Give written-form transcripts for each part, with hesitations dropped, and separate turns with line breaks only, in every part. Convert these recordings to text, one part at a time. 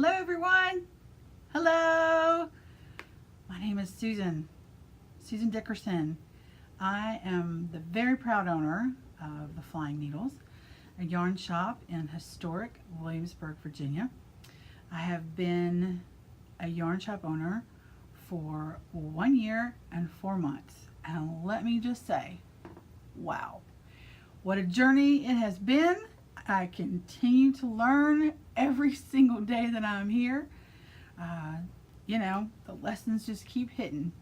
Hello everyone. Hello. My name is Susan Dickerson. I am the very proud owner of the Flying Needles, a yarn shop in historic Williamsburg, Virginia. I have been a yarn shop owner for 1 year and 4 months. And let me just say, wow, what a journey it has been. I continue to learn every single day that I'm here. The lessons just keep hitting.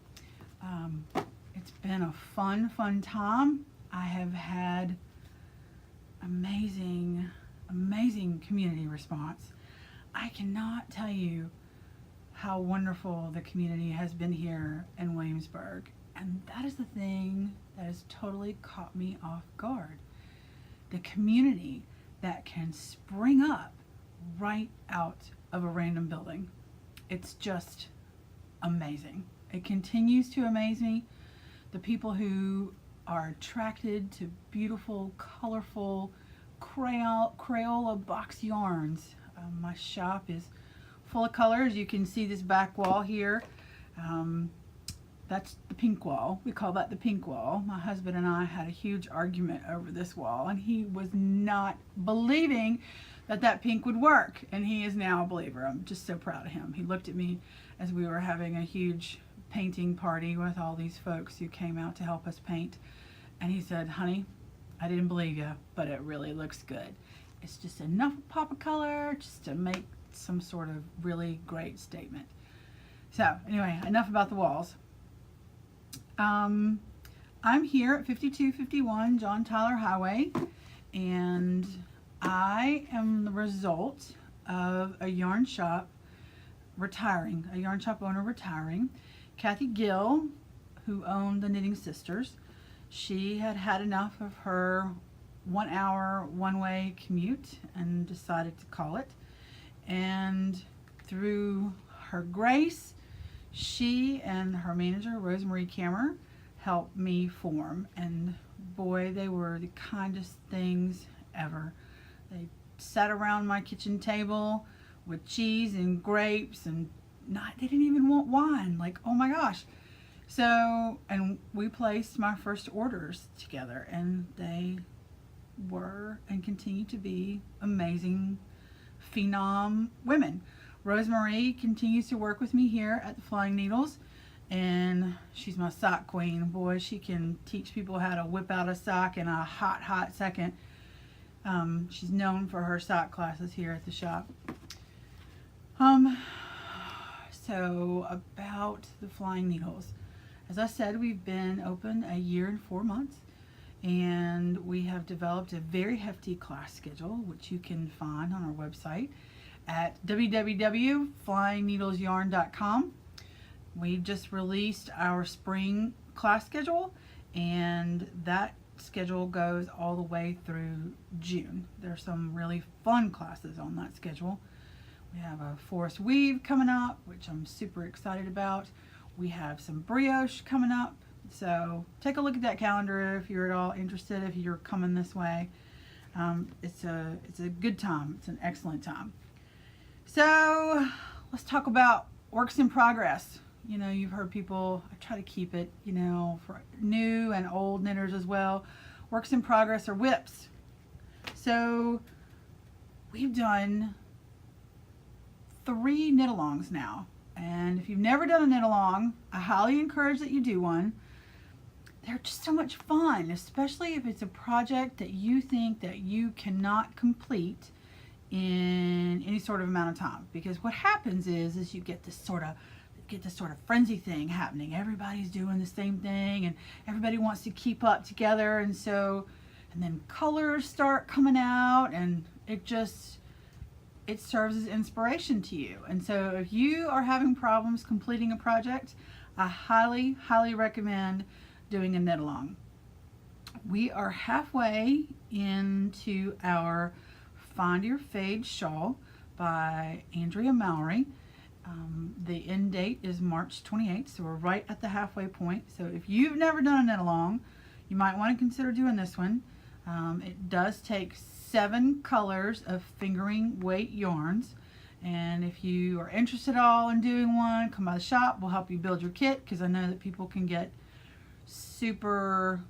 It's been a fun time. I have had amazing community response. I cannot tell you how wonderful the community has been here in Williamsburg. And that is the thing that has totally caught me off guard. The community that can spring up right out of a random building. It's just amazing. It continues to amaze me. The people who are attracted to beautiful, colorful Crayola box yarns. My shop is full of colors. You can see this back wall here. That's the pink wall. We call that the pink wall. My husband and I had a huge argument over this wall, and he was not believing that pink would work, and he is now a believer. I'm just so proud of him. He looked at me as we were having a huge painting party with all these folks who came out to help us paint, and he said, "Honey, I didn't believe you, but it really looks good. It's just enough pop of color just to make some sort of really great statement." So anyway, enough about the walls. I'm here at 5251 John Tyler Highway, and I am the result of a yarn shop retiring, a yarn shop owner retiring. Kathy Gill, who owned the Knitting Sisters, she had had enough of her 1 hour one-way commute and decided to call it. And through her grace, she and her manager, Rosemary Kammer, helped me form. And boy, they were the kindest things ever. They sat around my kitchen table with cheese and grapes, and they didn't even want wine. Like, oh my gosh. So, and we placed my first orders together, and they were and continue to be amazing, phenom women. Rosemary continues to work with me here at the Flying Needles, and she's my sock queen. Boy, she can teach people how to whip out a sock in a hot second. She's known for her sock classes here at the shop. So about the Flying Needles. As I said, we've been open 1 year and 4 months, and we have developed a very hefty class schedule, which you can find on our website at www.flyingneedlesyarn.com. We just released our spring class schedule, and that schedule goes all the way through June. There's some really fun classes on that schedule. We have a forest weave coming up, which I'm super excited about. We have some brioche coming up. So take a look at that calendar if you're at all interested, if you're coming this way. It's a good time. It's an excellent time. So let's talk about works in progress. You know, you've heard people, I try to keep it, for new and old knitters as well. Works in progress are whips. So we've done 3 knit-alongs now. And if you've never done a knit-along, I highly encourage that you do one. They're just so much fun, especially if it's a project that you think that you cannot complete in any sort of amount of time. Because what happens is you get this sort of frenzy thing happening. Everybody's doing the same thing, and everybody wants to keep up together, and then colors start coming out, and it serves as inspiration to you. And so if you are having problems completing a project, I highly recommend doing a knit along. We are halfway into our Find Your Fade shawl by Andrea Mowry. The end date is March 28th, so we're right at the halfway point. So if you've never done a knit along, you might want to consider doing this one. It does take 7 colors of fingering weight yarns, And if you are interested at all in doing one, come by the shop. We'll help you build your kit, because I know that people can get super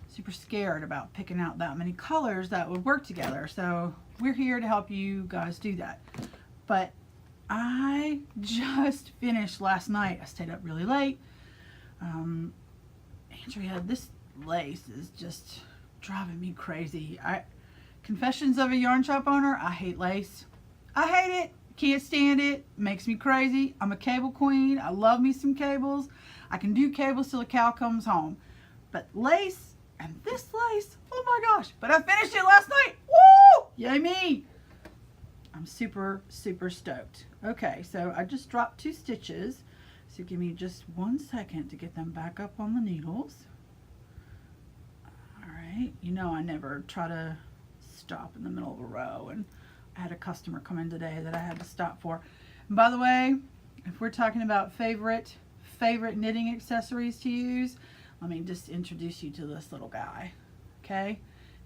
super scared about picking out that many colors that would work together. So we're here to help you guys do that. But I just finished last night. I stayed up really late. Andrea, this lace is just driving me crazy. Confessions of a yarn shop owner, I hate lace. I hate it. Can't stand it. Makes me crazy. I'm a cable queen. I love me some cables. I can do cables till a cow comes home. But lace, and this lace, oh my gosh. But I finished it last night. Woo! Yay me. I'm super, super stoked. Okay, so I just dropped 2 stitches. So give me just 1 second to get them back up on the needles. All right, you know I never try to stop in the middle of a row, and I had a customer come in today that I had to stop for. And by the way, if we're talking about favorite knitting accessories to use, let me just introduce you to this little guy. Okay,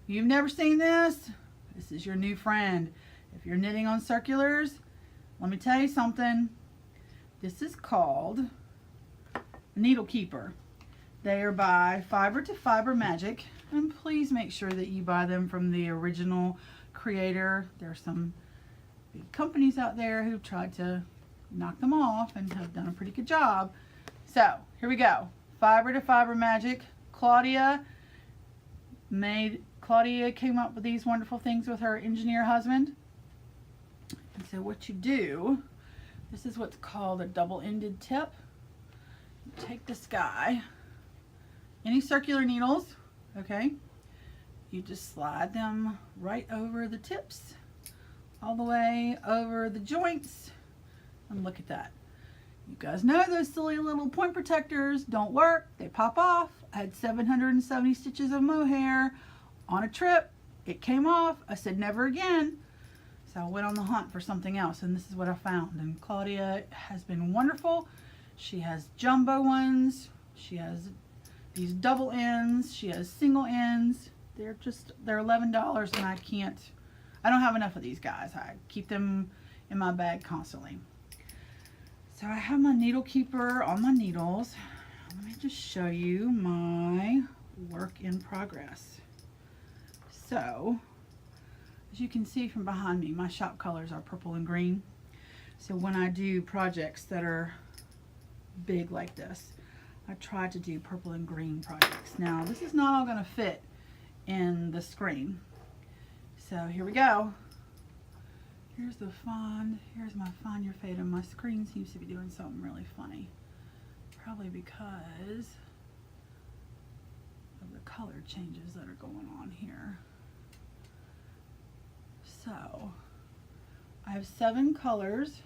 if you've never seen this, this is your new friend. If you're knitting on circulars, let me tell you something. This is called a Needle Keeper. They are by Fiber to Fiber Magic, and please make sure that you buy them from the original creator. There are some big companies out there who've tried to knock them off and have done a pretty good job. So here we go. Fiber to Fiber Magic. Claudia came up with these wonderful things with her engineer husband. And so what you do, this is what's called a double-ended tip. You take this guy, any circular needles, okay, you just slide them right over the tips, all the way over the joints, and look at that. You guys know those silly little point protectors don't work. They pop off. I had 770 stitches of mohair on a trip. It came off. I said never again. So I went on the hunt for something else, and this is what I found. And Claudia has been wonderful. She has jumbo ones. She has these double ends. She has single ends. They're $11, and I don't have enough of these guys. I keep them in my bag constantly. So I have my needle keeper on my needles. Let me just show you my work in progress. So, as you can see from behind me, my shop colors are purple and green. So when I do projects that are big like this, I try to do purple and green projects. Now, this is not all going to fit in the screen. So here we go. Here's my Find Your Fade, and my screen seems to be doing something really funny. Probably because of the color changes that are going on here. So, I have 7 colors.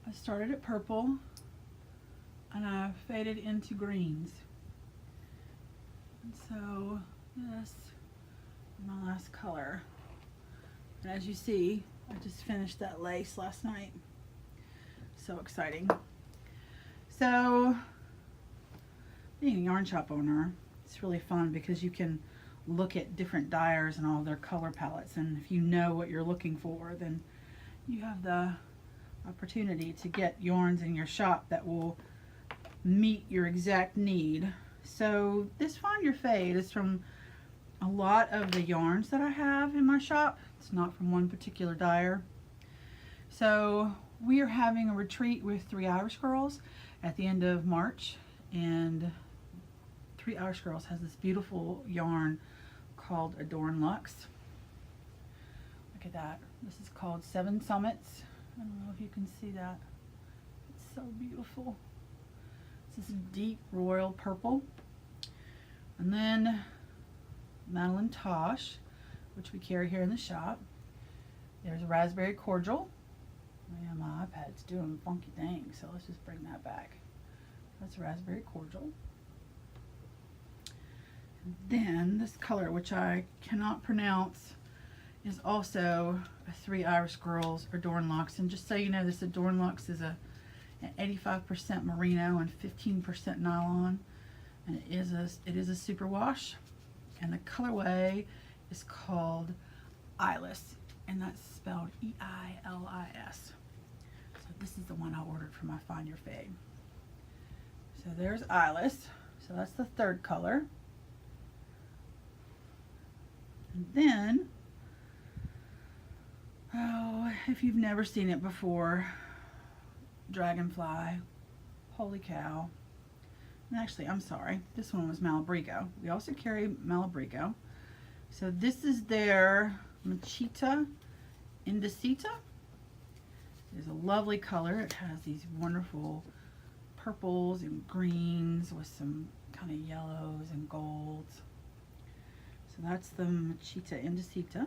I started at purple, and I faded into greens. And so, this is my last color. And as you see, I just finished that lace last night. So exciting. So, being a yarn shop owner, it's really fun because you can look at different dyers and all their color palettes, and if you know what you're looking for, then you have the opportunity to get yarns in your shop that will meet your exact need. So this Find Your Fade is from a lot of the yarns that I have in my shop. It's not from one particular dyer. So we are having a retreat with 3 Irish Girls at the end of March, and 3 Irish Girls has this beautiful yarn called Adorn Luxe. Look at that. This is called 7 Summits. I don't know if you can see that. It's so beautiful. This is deep royal purple. And then Madeline Tosh, which we carry here in the shop. There's Raspberry Cordial. Man, my iPad's doing funky things, so let's just bring that back. That's Raspberry Cordial. And then this color, which I cannot pronounce, is also a 3 Irish Girls Adorn Luxe. And just so you know, this Adorn Luxe is an 85% merino and 15% nylon, and it is a superwash. And the colorway is called Eyeless, and that's spelled E-I-L-E-S-S. IS. So this is the one I ordered for my Find Your Fade. So there's Eyeless. So that's the third color. And then, oh, if you've never seen it before, Dragonfly. Holy cow. And actually, I'm sorry, this one was Malabrigo. We also carry Malabrigo. So this is their Machita Indicita. It's a lovely color. It has these wonderful purples and greens with some kind of yellows and golds. So that's the Machita Indicita.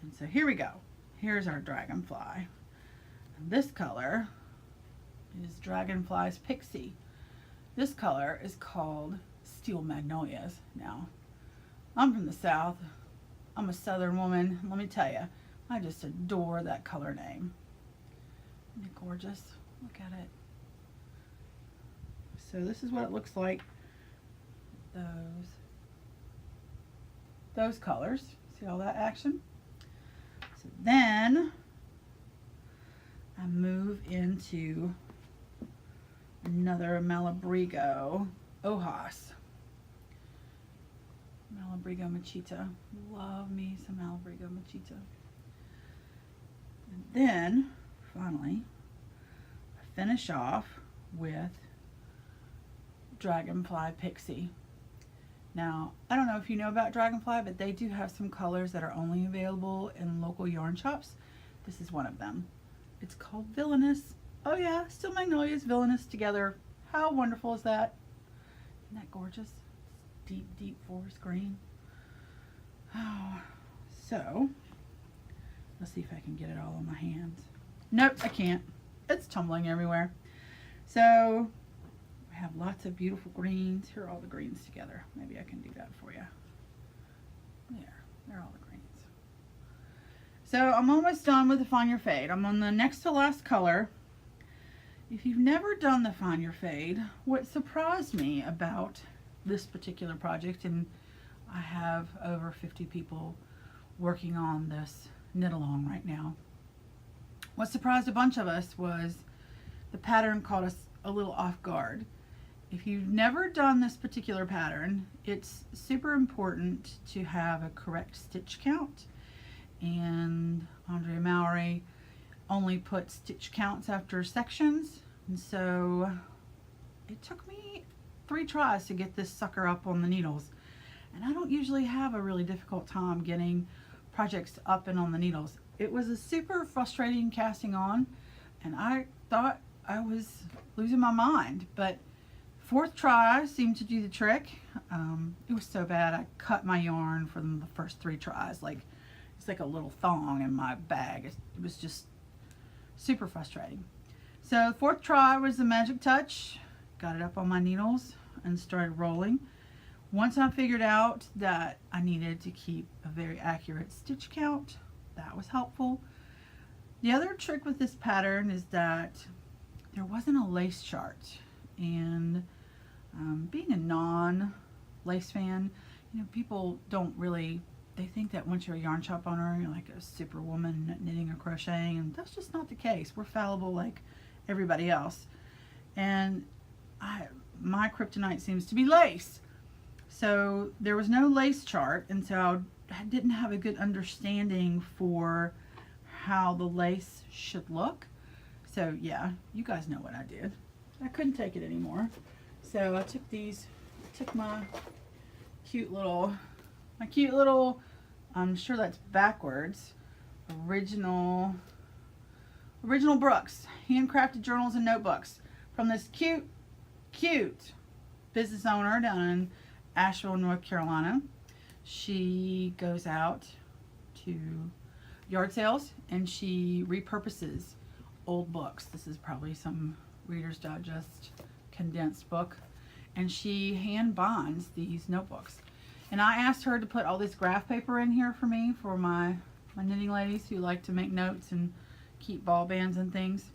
And so here we go. Here's our Dragonfly. And this color is Dragonfly's Pixie. This color is called Steel Magnolias. Now, I'm from the South. I'm a Southern woman. Let me tell you, I just adore that color name. Isn't it gorgeous? Look at it. So this is what it looks like. Those colors. See all that action? So then I move into another Malabrigo Ojos. Malabrigo Machita. Love me some Malabrigo Machita. And then, finally, I finish off with Dragonfly Pixie. Now, I don't know if you know about Dragonfly, but they do have some colors that are only available in local yarn shops. This is one of them. It's called Villainous. Oh yeah, Steel Magnolias, Villainous together. How wonderful is that? Isn't that gorgeous? Deep, deep forest green. Oh, so let's see if I can get it all on my hands. Nope, I can't. It's tumbling everywhere. So we have lots of beautiful greens. Here are all the greens together. Maybe I can do that for you. There are all the greens. So I'm almost done with the Find Your Fade. I'm on the next to last color. If you've never done the Find Your Fade, what surprised me about this particular project, and I have over 50 people working on this knit along right now, what surprised a bunch of us was the pattern caught us a little off guard. If you've never done this particular pattern, it's super important to have a correct stitch count, and Andrea Mowry only put stitch counts after sections, and so it took me 3 tries to get this sucker up on the needles, and I don't usually have a really difficult time getting projects up and on the needles. It was a super frustrating casting on, and I thought I was losing my mind, but 4th try seemed to do the trick. It was so bad I cut my yarn from the first 3 tries. Like, it's like a little thong in my bag. It was just super frustrating. So 4th try was the magic touch. Got it up on my needles and started rolling. Once I figured out that I needed to keep a very accurate stitch count, that was helpful. The other trick with this pattern is that there wasn't a lace chart, and being a non-lace fan, you know, people don't really, they think that once you're a yarn shop owner, you're like a superwoman knitting or crocheting, and that's just not the case. We're fallible like everybody else, and my kryptonite seems to be lace. So there was no lace chart, and so I didn't have a good understanding for how the lace should look. So yeah, you guys know what I did. I couldn't take it anymore. So I took my cute little, I'm sure that's backwards, original Brooks handcrafted journals and notebooks from this cute business owner down in Asheville, North Carolina. She goes out to yard sales and she repurposes old books. This is probably some Reader's Digest condensed book, and she hand binds these notebooks. And I asked her to put all this graph paper in here for me, for my knitting ladies who like to make notes and keep ball bands and things.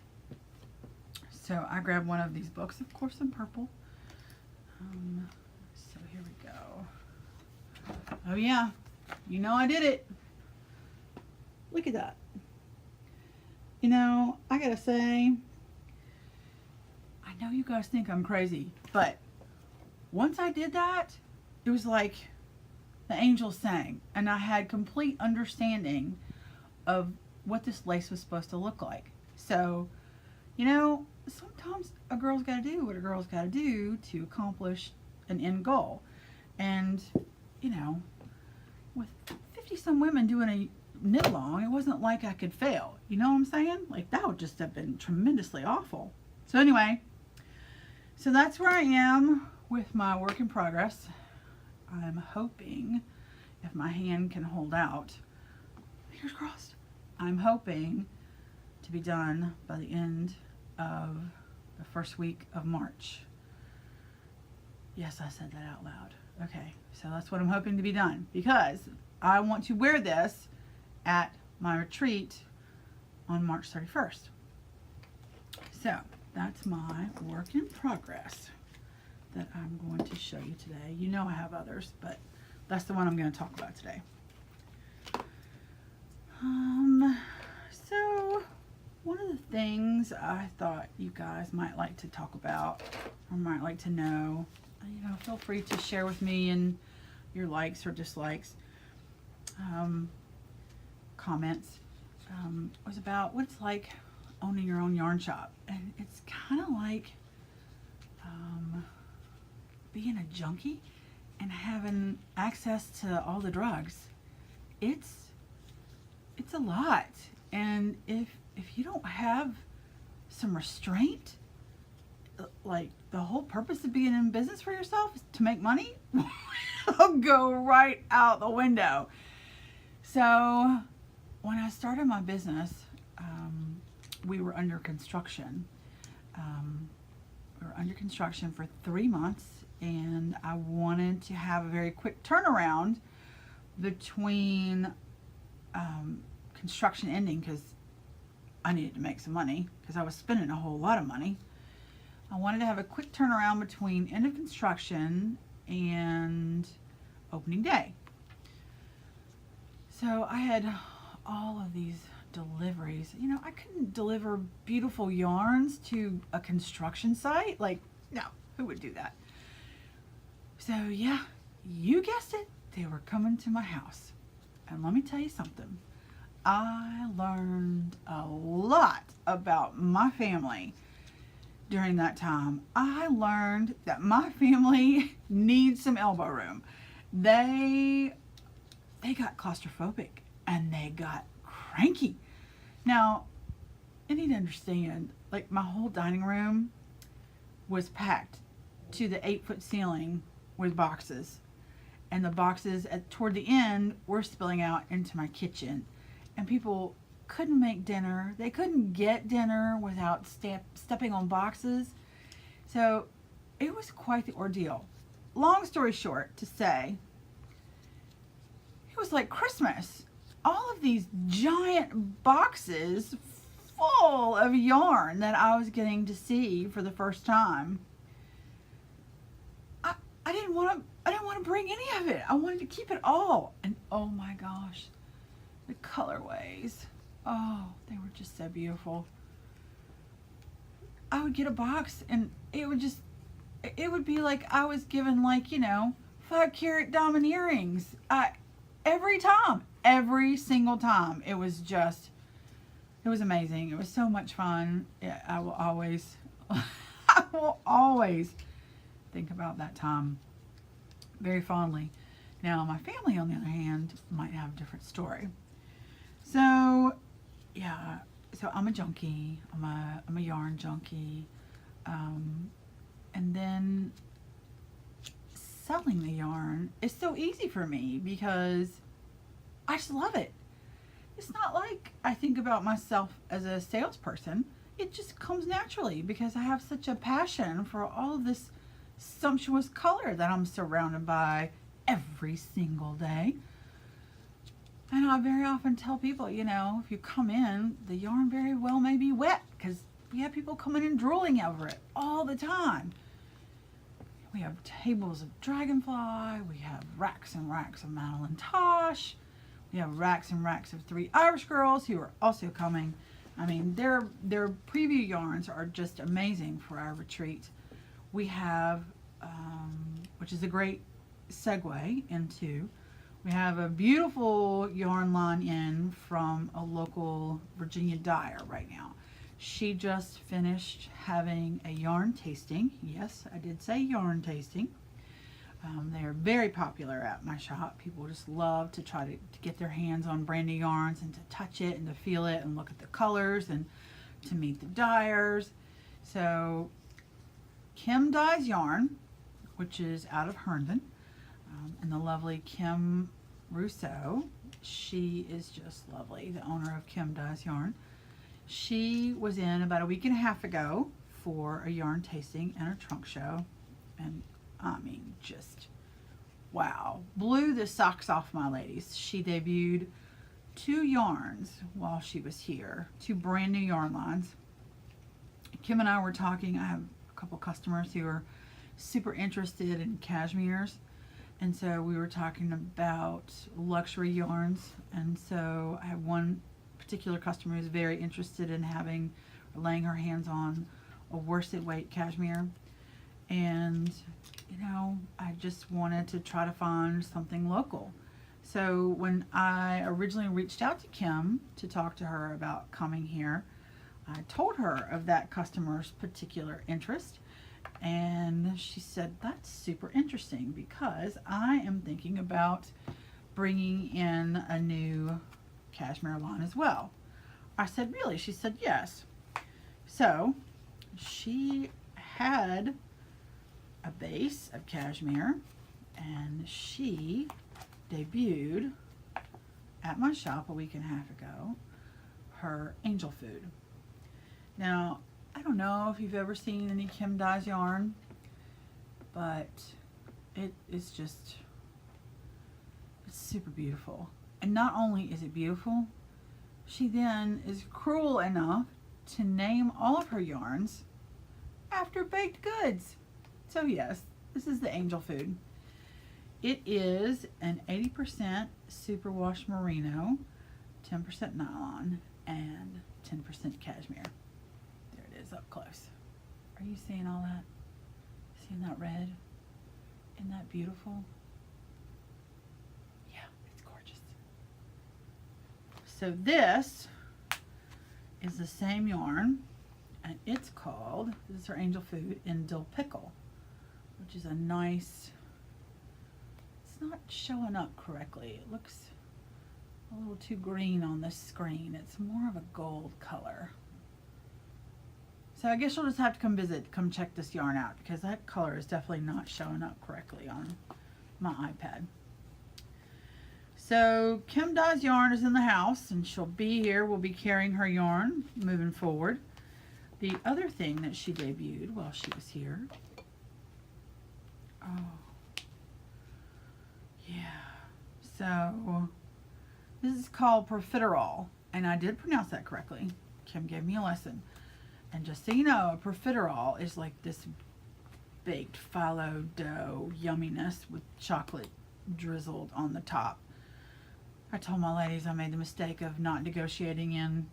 So I grabbed one of these books, of course in purple. So here we go. Oh yeah, you know I did it. Look at that. You know, I gotta say, I know you guys think I'm crazy, but once I did that, it was like the angels sang, and I had complete understanding of what this lace was supposed to look like. So, you know, sometimes a girl's got to do what a girl's got to do to accomplish an end goal. And, you know, with 50 some women doing a knit along, it wasn't like I could fail. You know what I'm saying? Like, that would just have been tremendously awful. So anyway, so that's where I am with my work in progress. I'm hoping, if my hand can hold out, fingers crossed, I'm hoping to be done by the end of the first week of March. Yes, I said that out loud. Okay, so that's what I'm hoping to be done, because I want to wear this at my retreat on March 31st. So that's my work in progress that I'm going to show you today. You know I have others, but that's the one I'm going to talk about today. So one of the things I thought you guys might like to talk about or might like to know, you know, feel free to share with me in your likes or dislikes, comments, was about what it's like owning your own yarn shop. And it's kind of like being a junkie and having access to all the drugs. It's a lot, and if you don't have some restraint, like the whole purpose of being in business for yourself is to make money, it'll go right out the window. So when I started my business, we were under construction. We were under construction for 3 months, and I wanted to have a very quick turnaround between construction ending, because I needed to make some money because I was spending a whole lot of money. I wanted to have a quick turnaround between end of construction and opening day. So I had all of these deliveries. You know, I couldn't deliver beautiful yarns to a construction site. Like, no, who would do that? So yeah, you guessed it, they were coming to my house. And let me tell you something. I learned a lot about my family during that time. I learned that my family needs some elbow room. They got claustrophobic and they got cranky. Now, you need to understand, like, my whole dining room was packed to the 8-foot ceiling with boxes. And the boxes toward the end were spilling out into my kitchen. And people couldn't make dinner. They couldn't get dinner without stepping on boxes. So it was quite the ordeal. Long story short, to say, it was like Christmas. All of these giant boxes full of yarn that I was getting to see for the first time. I didn't want to bring any of it. I wanted to keep it all. And oh my gosh, the colorways. Oh, they were just so beautiful. I would get a box and it would be like I was given, like, you know, 5-carat diamond earrings. Every single time. It was amazing. It was so much fun. Yeah, I will always think about that time very fondly. Now, my family, on the other hand, might have a different story. So, yeah, so I'm a junkie. I'm a yarn junkie. And then selling the yarn is so easy for me because I just love it. It's not like I think about myself as a salesperson. It just comes naturally because I have such a passion for all of this sumptuous color that I'm surrounded by every single day. And I very often tell people, you know, if you come in, the yarn very well may be wet because we have people coming in drooling over it all the time. We have tables of Dragonfly. We have racks and racks of Madeline Tosh. We have racks and racks of 3 Irish girls who are also coming. I mean, their preview yarns are just amazing for our retreat. We have, which is a great segue into, we have a beautiful yarn line in from a local Virginia dyer right now. She just finished having a yarn tasting. Yes, I did say yarn tasting. They are very popular at my shop. People just love to try to get their hands on brand new yarns and to touch it and to feel it and look at the colors and to meet the dyers. So Kim Dyes Yarn, which is out of Herndon, and the lovely Kim Rousseau. She is just lovely, the owner of Kim Dyes Yarn. She was in about a week and a half ago for a yarn tasting and a trunk show, and I mean, just wow, blew the socks off my ladies. She debuted 2 yarns while she was here, 2 brand new yarn lines. Kim and I were talking. I have a couple customers who are super interested in cashmeres, and so we were talking about luxury yarns. And so I have one particular customer who's very interested in having or laying her hands on a worsted weight cashmere. And you know, I just wanted to try to find something local. So when I originally reached out to Kim to talk to her about coming here, I told her of that customer's particular interest, and she said, that's super interesting because I am thinking about bringing in a new cashmere line as well. I said, really? She said, yes. So she had a base of cashmere, and she debuted at my shop a week and a half ago her angel food. Now, I don't know if you've ever seen any Kim Dyes yarn, but it is just, it's super beautiful. And not only is it beautiful, she then is cruel enough to name all of her yarns after baked goods. So yes, this is the angel food. It is an 80% superwash merino, 10% nylon, and 10% cashmere. There it is up close. Are you seeing all that? Seeing that red? Isn't that beautiful? Yeah, it's gorgeous. So this is the same yarn, and it's called, this is her angel food, in dill pickle, which is a nice, it's not showing up correctly. It looks a little too green on this screen. It's more of a gold color. So I guess you'll just have to come visit, come check this yarn out, because that color is definitely not showing up correctly on my iPad. So Kim Dyes Yarn is in the house, and she'll be here. We'll be carrying her yarn moving forward. The other thing that she debuted while she was here, oh, yeah. So this is called profiterole, and I did pronounce that correctly. Kim gave me a lesson. And just so you know, a profiterole is like this baked phyllo dough yumminess with chocolate drizzled on the top. I told my ladies I made the mistake of not negotiating in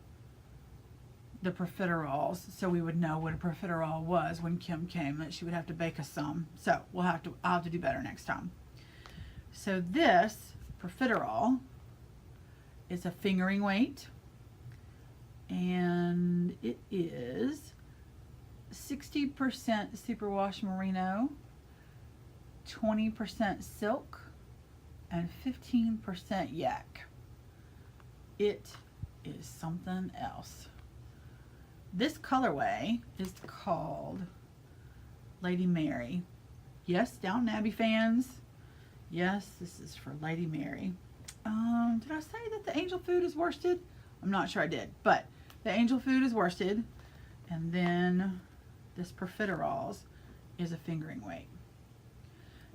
the profiteroles so we would know what a profiterole was when Kim came, that she would have to bake us some. So I'll have to do better next time. So this profiterole is a fingering weight, and it is 60% superwash merino, 20% silk, and 15% yak. It is something else. This colorway is called Lady Mary. Yes, Downton Abbey fans. Yes, this is for Lady Mary. Did I say that the angel food is worsted? I'm not sure I did, but the angel food is worsted, and then this profiteroles is a fingering weight.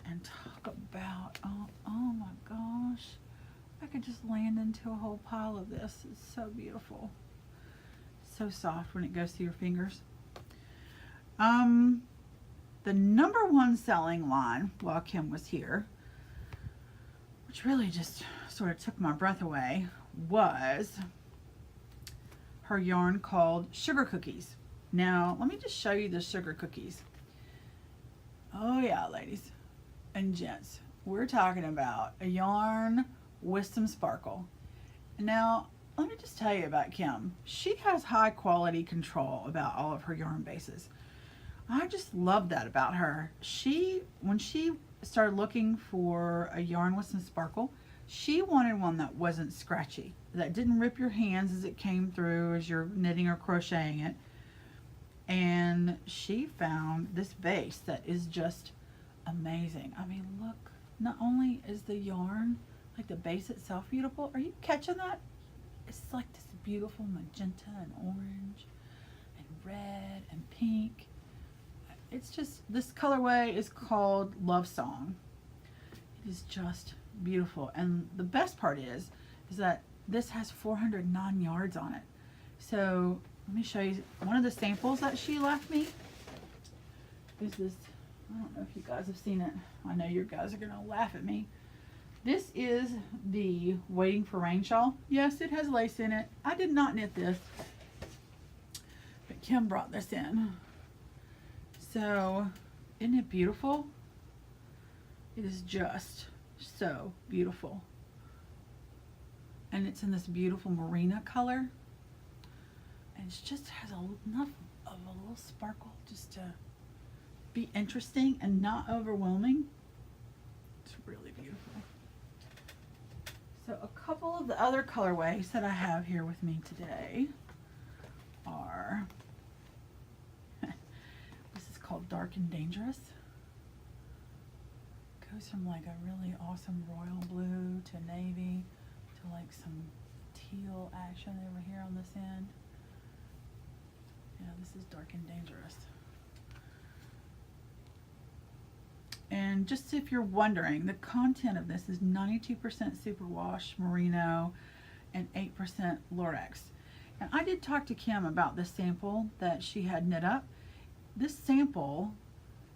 And talk about, oh my gosh, I could just land into a whole pile of this. It's so beautiful. So soft when it goes through your fingers. The number one selling line while Kim was here, which really just sort of took my breath away, was her yarn called Sugar Cookies. Now, let me just show you the sugar cookies. Oh yeah, ladies and gents, we're talking about a yarn with some sparkle. Now, let me just tell you about Kim. She has high quality control about all of her yarn bases. I just love that about her. When she started looking for a yarn with some sparkle, she wanted one that wasn't scratchy, that didn't rip your hands as it came through as you're knitting or crocheting it. And she found this base that is just amazing. I mean, look, not only is the yarn, like the base itself, beautiful. Are you catching that? It's like this beautiful magenta and orange and red and pink. It's just, this colorway is called Love Song. It is just beautiful. And the best part is that this has 409 yards on it. So let me show you one of the samples that she left me. Is this, I don't know if you guys have seen it. I know you guys are gonna laugh at me. This is the Waiting for Rain shawl. Yes, it has lace in it. I did not knit this, but Kim brought this in. So, isn't it beautiful? It is just so beautiful. And it's in this beautiful marina color. And it just has enough of a little sparkle just to be interesting and not overwhelming. It's really beautiful. So a couple of the other colorways that I have here with me today are, this is called Dark and Dangerous. Goes from like a really awesome royal blue to navy to like some teal action over here on this end. Yeah, this is Dark and Dangerous. And just if you're wondering, the content of this is 92% superwash merino and 8% Lorex. And I did talk to Kim about this sample that she had knit up. This sample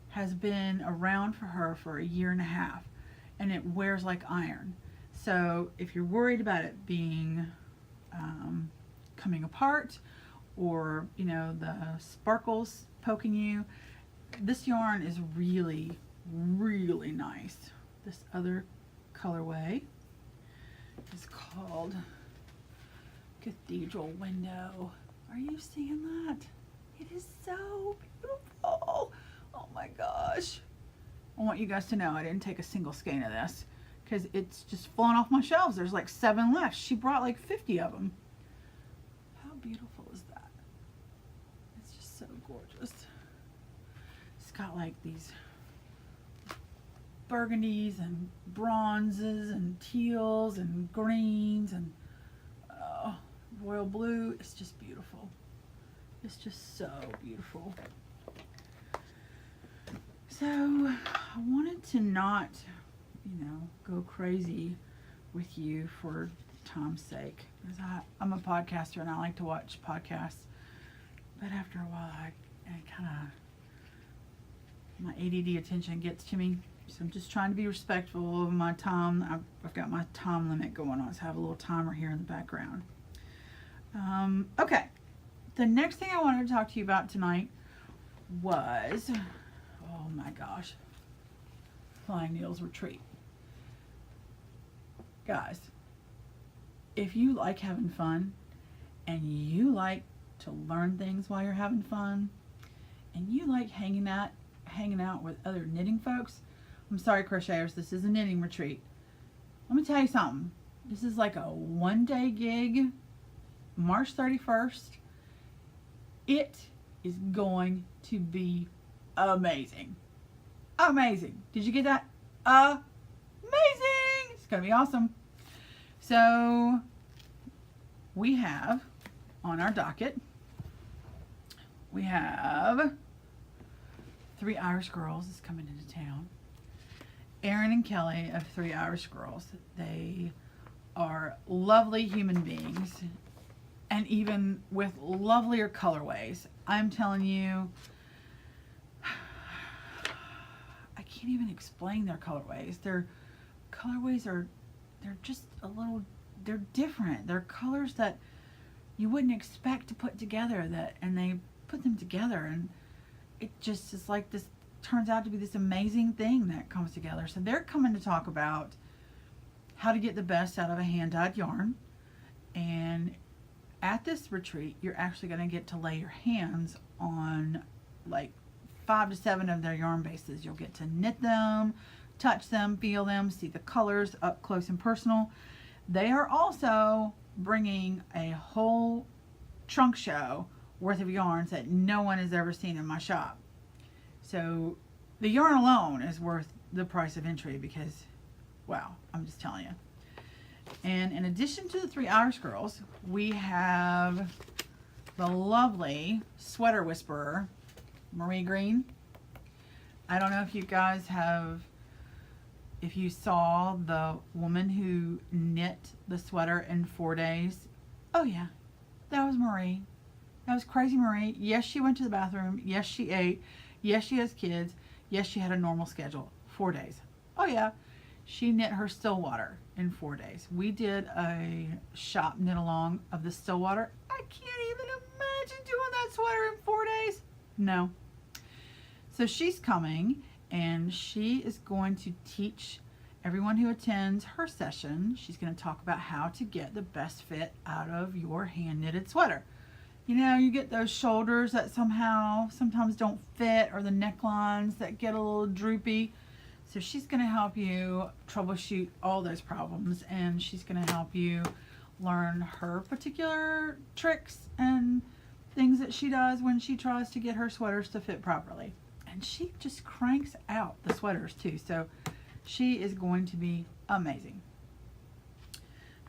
has been around for her for a year and a half, and it wears like iron. So if you're worried about it being coming apart, or you know, the sparkles poking you, this yarn is really nice. This other colorway is called Cathedral Window. Are you seeing that? It is so beautiful. Oh my gosh. I want you guys to know I didn't take a single skein of this because it's just falling off my shelves. There's like 7 left. She brought like 50 of them. How beautiful is that? It's just so gorgeous. It's got like these burgundies and bronzes and teals and greens and royal blue. It's just beautiful. It's just so beautiful. So I wanted to not, you know, go crazy with you for time's sake, because I'm a podcaster and I like to watch podcasts, but after a while I kind of, my ADD attention gets to me. So I'm just trying to be respectful of my time. I've got my time limit going on, so I have a little timer here in the background. Okay, the next thing I wanted to talk to you about tonight was, oh my gosh, Flying Needles Retreat. Guys, if you like having fun and you like to learn things while you're having fun and you like hanging out with other knitting folks, I'm sorry, crocheters, this is a knitting retreat. Let me tell you something. This is like a one-day gig, March 31st. It is going to be amazing. Amazing. Did you get that? Amazing. It's going to be awesome. So we have on our docket, we have 3 Irish girls is coming into town. Erin and Kelly of 3 Irish Girls. They are lovely human beings, and even with lovelier colorways. I'm telling you, I can't even explain their colorways. Their colorways are, they're just a little, they're different. They're colors that you wouldn't expect to put together, that, and they put them together, and it just is like this, turns out to be this amazing thing that comes together. So they're coming to talk about how to get the best out of a hand-dyed yarn. And at this retreat, you're actually going to get to lay your hands on like 5 to 7 of their yarn bases. You'll get to knit them, touch them, feel them, see the colors up close and personal. They are also bringing a whole trunk show worth of yarns that no one has ever seen in my shop. So the yarn alone is worth the price of entry, because, wow, I'm just telling you. And in addition to the 3 Irish girls, we have the lovely Sweater Whisperer, Marie Green. I don't know if you guys have, if you saw the woman who knit the sweater in 4 days. Oh yeah, that was Marie. That was crazy Marie. Yes, she went to the bathroom. Yes, she ate. Yes, she has kids. Yes, she had a normal schedule. 4 days. Oh yeah, she knit her Stillwater in 4 days. We did a shop knit along of the Stillwater. I can't even imagine doing that sweater in 4 days. No. So she's coming, and she is going to teach everyone who attends her session. She's going to talk about how to get the best fit out of your hand knitted sweater. You know, you get those shoulders that sometimes don't fit, or the necklines that get a little droopy. So she's going to help you troubleshoot all those problems, and she's going to help you learn her particular tricks and things that she does when she tries to get her sweaters to fit properly. And she just cranks out the sweaters too, so she is going to be amazing.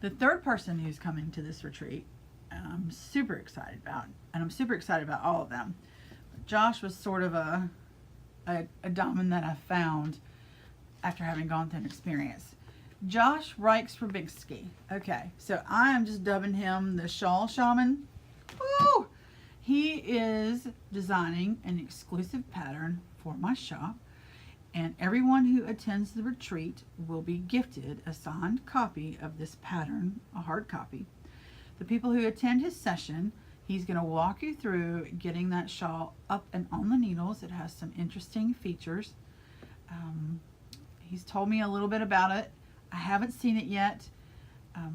The third person who's coming to this retreat, I'm super excited about, and I'm super excited about all of them. Josh was sort of a diamond that I found after having gone through an experience. Josh Rikes for Big Ski. Okay, so I am just dubbing him the Shawl Shaman. Woo! He is designing an exclusive pattern for my shop, and everyone who attends the retreat will be gifted a signed copy of this pattern, a hard copy. The people who attend his session, he's going to walk you through getting that shawl up and on the needles. It has some interesting features. He's told me a little bit about it. I haven't seen it yet.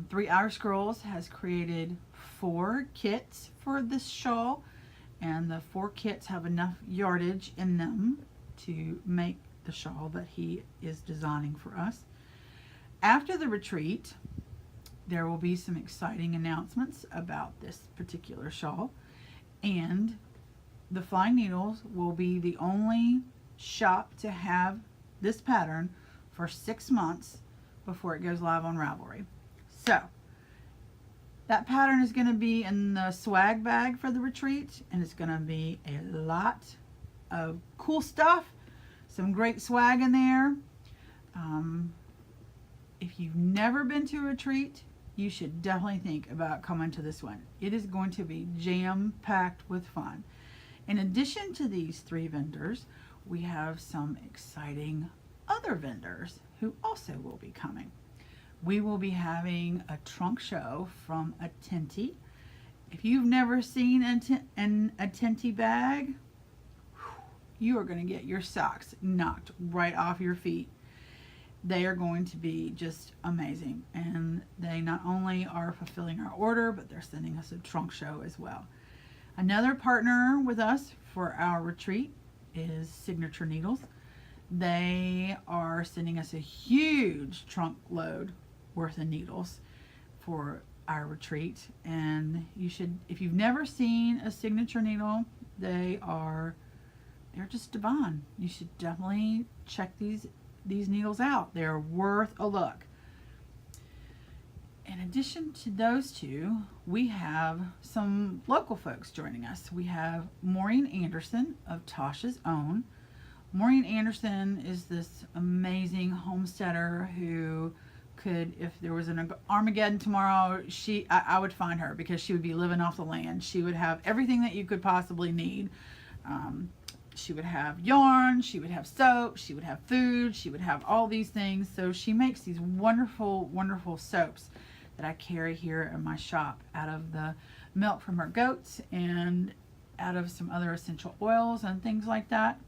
3 Irish Girls has created 4 kits for this shawl, and the 4 kits have enough yardage in them to make the shawl that he is designing for us. After the retreat, there will be some exciting announcements about this particular shawl, and the Flying Needles will be the only shop to have this pattern for 6 months before it goes live on Ravelry. So that pattern is going to be in the swag bag for the retreat, and it's going to be a lot of cool stuff, some great swag in there. If you've never been to a retreat, you should definitely think about coming to this one. It is going to be jam-packed with fun. In addition to these 3 vendors, we have some exciting other vendors who also will be coming. We will be having a trunk show from a Tenty. If you've never seen a Tenty bag, you are going to get your socks knocked right off your feet. They are going to be just amazing, and they not only are fulfilling our order, but they're sending us a trunk show as well. Another partner with us for our retreat is Signature Needles. They are sending us a huge trunk load worth of needles for our retreat, and you should, if you've never seen a Signature needle, they're just divine. You should definitely check these needles out. They're worth a look. In addition to those 2, we have some local folks joining us. We have Maureen Anderson of Tasha's Own. Maureen Anderson is this amazing homesteader who could, if there was an Armageddon tomorrow, I would find her, because she would be living off the land. She would have everything that you could possibly need. She would have yarn, she would have soap, she would have food, she would have all these things. So she makes these wonderful, wonderful soaps that I carry here in my shop out of the milk from her goats and out of some other essential oils and things like that.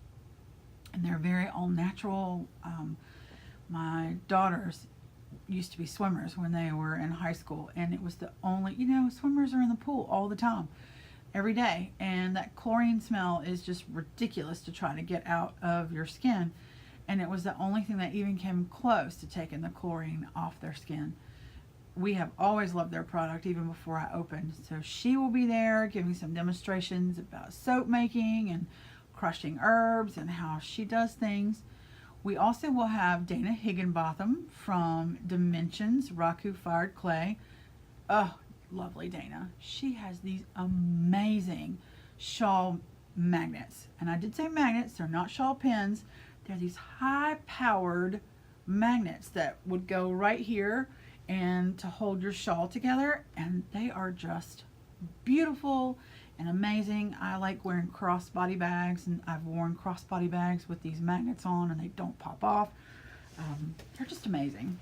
And they're very all natural. My daughters used to be swimmers when they were in high school, and it was the only, swimmers are in the pool all the time, every day, and that chlorine smell is just ridiculous to try to get out of your skin, and it was the only thing that even came close to taking the chlorine off their skin. We have always loved their product even before I opened. So she will be there giving some demonstrations about soap making and crushing herbs and how she does things. We also will have Dana Higginbotham from Dimensions Raku Fired Clay. Oh, lovely Dana. She has these amazing shawl magnets. And I did say magnets, they're not shawl pins. They're these high-powered magnets that would go right here and to hold your shawl together, and they are just beautiful and amazing. I like wearing crossbody bags, and I've worn crossbody bags with these magnets on, and they don't pop off. They're just amazing.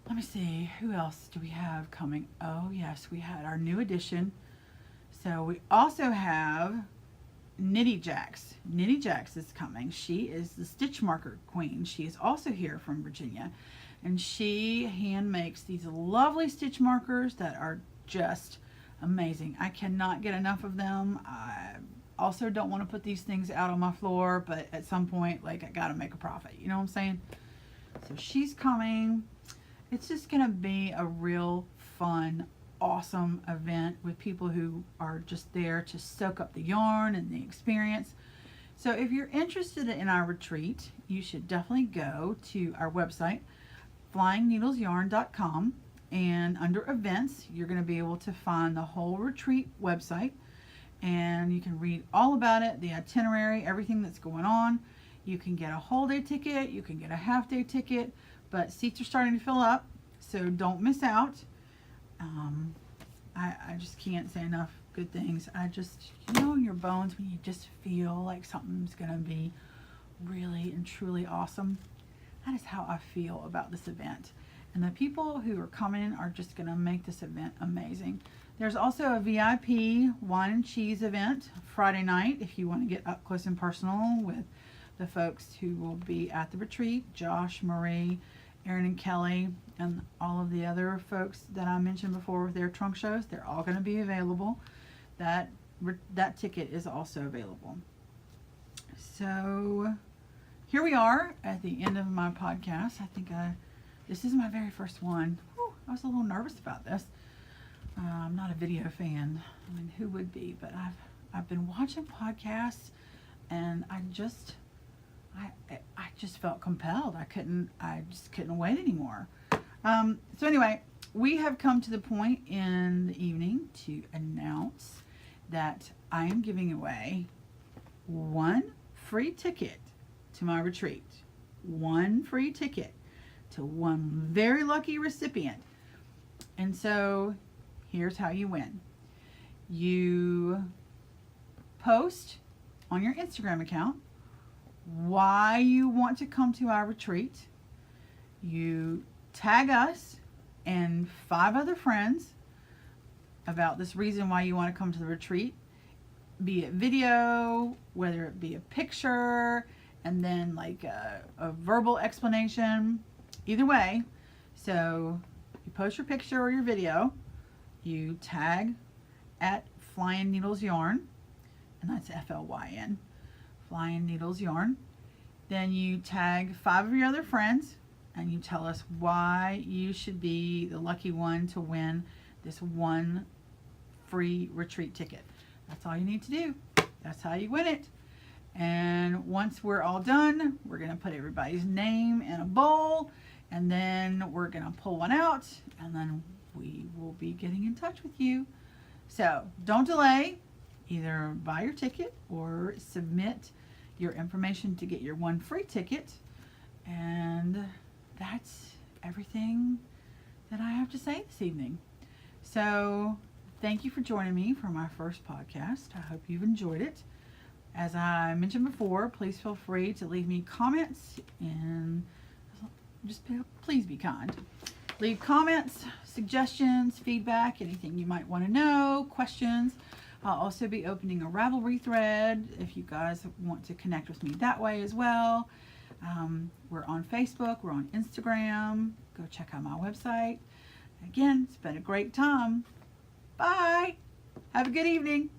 Let me see, who else do we have coming? Oh yes, we had our new addition. So we also have Nitty Jax. Nitty Jax is coming. She is the stitch marker queen. She is also here from Virginia, and she hand makes these lovely stitch markers that are just amazing. I cannot get enough of them. I also don't want to put these things out on my floor, but at some point, like, I gotta make a profit, you know what I'm saying? So she's coming. It's just gonna be a real fun, awesome event with people who are just there to soak up the yarn and the experience. So if you're interested in our retreat, you should definitely go to our website, flyingneedlesyarn.com, and under events you're going to be able to find the whole retreat website, and you can read all about it, the itinerary, everything that's going on. You can get a whole day ticket, you can get a half day ticket, but seats are starting to fill up, so don't miss out. I just can't say enough good things. I just, in your bones when you just feel like something's going to be really and truly awesome. That is how I feel about this event. And the people who are coming are just going to make this event amazing. There's also a VIP wine and cheese event Friday night if you want to get up close and personal with the folks who will be at the retreat. Josh, Marie, Aaron and Kelly, and all of the other folks that I mentioned before with their trunk shows. They're all going to be available. That ticket is also available. So here we are at the end of my podcast. I think this is my very first one. Whew, I was a little nervous about this. I'm not a video fan. I mean, who would be? But I've been watching podcasts, and I just felt compelled. I just couldn't wait anymore. So anyway, we have come to the point in the evening to announce that I am giving away one free ticket to my retreat. One free ticket to one very lucky recipient. And so here's how you win. You post on your Instagram account why you want to come to our retreat. You tag us and 5 other friends about this reason why you want to come to the retreat, be it video, whether it be a picture, and then like a verbal explanation, either way. So you post your picture or your video, you tag at Flying Needles Yarn, and that's FLYN, Flying Needles Yarn. Then you tag 5 of your other friends, and you tell us why you should be the lucky one to win this one free retreat ticket. That's all you need to do. That's how you win it. And once we're all done, we're going to put everybody's name in a bowl, and then we're going to pull one out, and then we will be getting in touch with you. So don't delay. Either buy your ticket or submit your information to get your one free ticket. And that's everything that I have to say this evening. So thank you for joining me for my first podcast. I hope you've enjoyed it. As I mentioned before, please feel free to leave me comments, and just please be kind. leave comments, suggestions, feedback, anything you might want to know, questions. I'll also be opening a Ravelry thread if you guys want to connect with me that way as well. We're on Facebook, we're on Instagram. Go check out my website. Again, it's been a great time. Bye. Have a good evening.